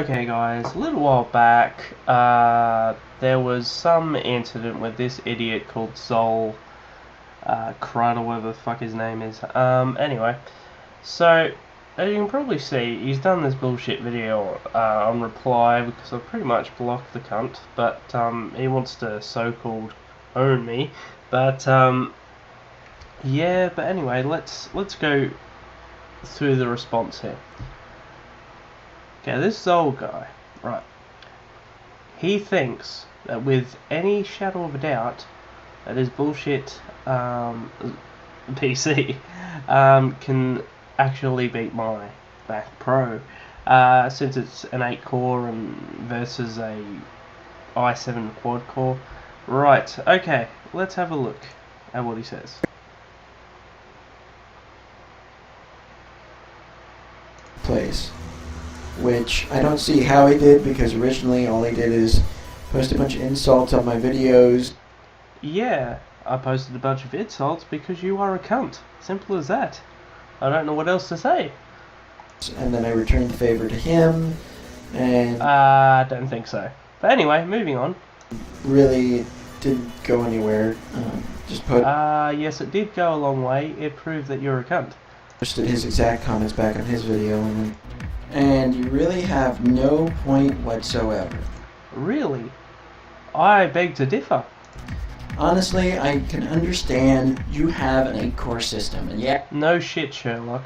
Okay guys, a little while back, there was some incident with this idiot called Zoul, Crud or whatever the fuck his name is. Anyway, so, as you can probably see, he's done this bullshit video on reply because I've pretty much blocked the cunt, but he wants to so-called own me. But yeah, but anyway, let's go through the response here. Okay, this Zoul guy, right, he thinks that with any shadow of a doubt that his bullshit PC can actually beat my Mac Pro, since it's an 8 core and versus a i7 quad core. Right, okay, let's have a look at what he says. Place, which I don't see how he did, because originally all he did is post a bunch of insults on my videos. Yeah, I posted a bunch of insults because you are a cunt. Simple as that. I don't know what else to say. And then I returned the favor to him, and I don't think so. But anyway, moving on. really didn't go anywhere. Just yes, it did go a long way. It proved that you're a cunt. Posted his exact comments back on his video, and you really have no point whatsoever. Really? I beg to differ. Honestly, I can understand you have an 8-core system, and yeah, No shit, Sherlock.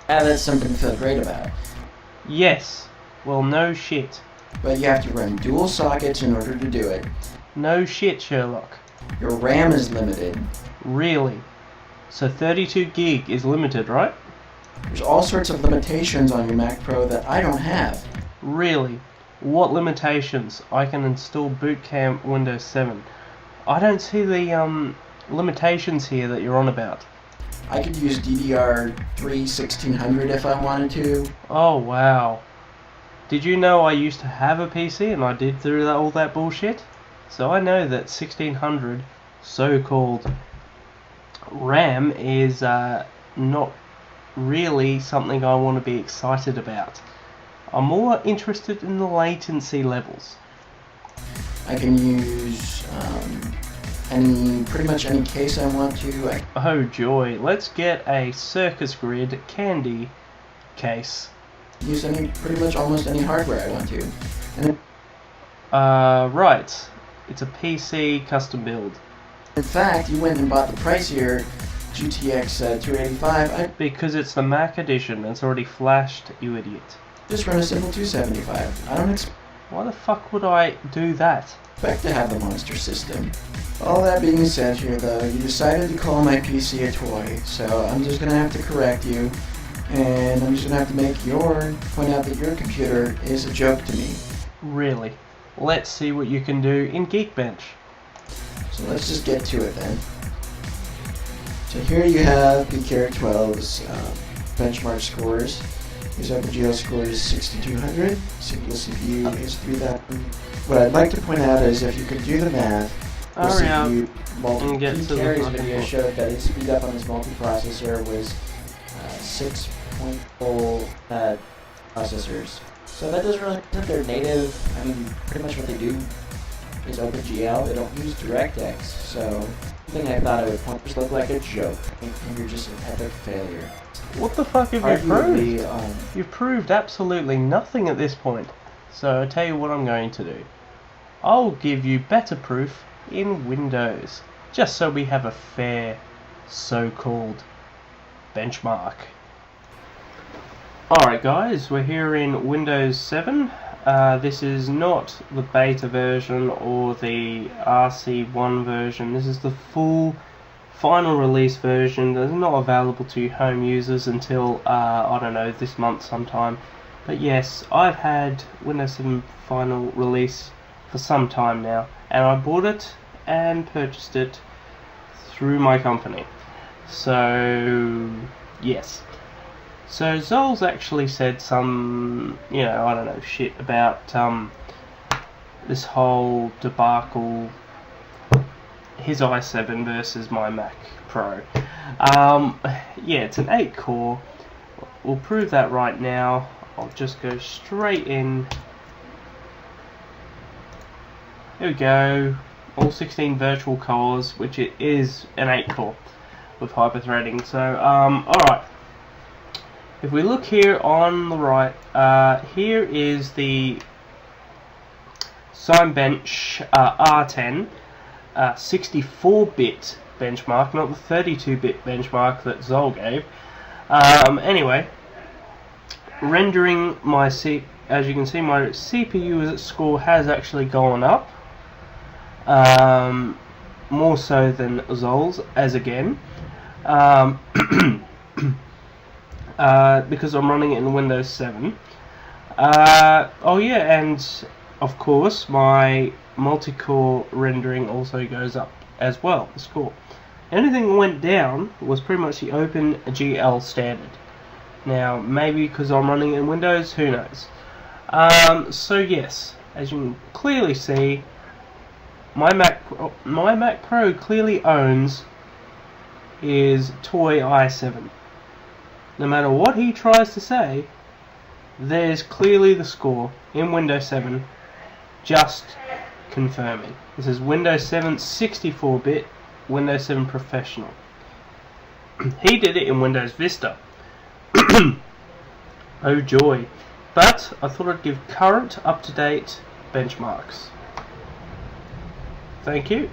that's something to feel great about. Yes. Well, no shit. But you have to run dual sockets in order to do it. No shit, Sherlock. Your RAM is limited. Really? So 32 gig is limited, right? There's all sorts of limitations on your Mac Pro that I don't have. Really? What limitations? I can install Boot Camp Windows 7. I don't see the limitations here that you're on about. I could use DDR3 1600 if I wanted to. Oh wow. Did you know I used to have a PC and I did through all that bullshit? So I know that 1600 so-called RAM is not really something I want to be excited about. I'm more interested in the latency levels. I can use pretty much any case I want to. Oh joy, let's get a Circus Grid candy case. Use pretty much almost any hardware I want to. And right, it's a PC custom build. in fact, you went and bought the pricier GTX 285. Because it's the Mac edition, it's already flashed, you idiot. Just run a simple 275. I don't Why the fuck would I do that? expect to have the monster system. All that being said here, though, you decided to call my PC a toy, so I'm just gonna have to correct you, and I'm just gonna have to point out that your computer is a joke to me. Really? Let's see what you can do in Geekbench. So let's just get to it then. So here you have BKR12's benchmark scores. His OpenGL score is 6200, single CPU is 3000. What I'd like to point out is if you could do the math, Hurry up and get to the Carey's fucking video book. showed that his speed up on his multiprocessor was 6.0 processors. So that doesn't really mean they're native. I mean, pretty much what they do is OpenGL. They don't use DirectX. So the thing I thought I would point just look like a joke, and you're just an epic failure. What the fuck have you Arguably, proved? You've proved absolutely nothing at this point. So I'll tell you what I'm going to do. I'll give you better proof in Windows, just so we have a fair so-called benchmark. Alright guys, we're here in Windows 7. This is not the beta version or the RC1 version. This is the full final release version that is not available to home users until, I don't know, this month sometime. But yes, I've had Windows 7 final release for some time now, and I bought it and purchased it through my company. So, yes. So Zoul's actually said some, I don't know, shit about this whole debacle, his i7 versus my Mac Pro. Yeah, it's an 8 core. We'll prove that right now. I'll just go straight in Here we go. All 16 virtual cores, which it is an 8 core with hyper-threading. So, alright. If we look here on the right, here is the Cinebench R10 64-bit benchmark, not the 32-bit benchmark that Zoul gave. Anyway, rendering my as you can see, my CPU score has actually gone up, more so than Zoul's, as again, because I'm running it in Windows 7. Oh yeah, and of course my multi-core rendering also goes up as well, the score. Anything that went down was pretty much the OpenGL standard. Now, maybe because I'm running it in Windows, who knows. So yes, as you can clearly see, my Mac Pro clearly owns his toy i7. No matter what he tries to say, there's clearly the score in Windows 7, just confirming. This is Windows 7 64-bit, Windows 7 Professional. He did it in Windows Vista. Oh joy. But I thought I'd give current, up-to-date benchmarks. Thank you.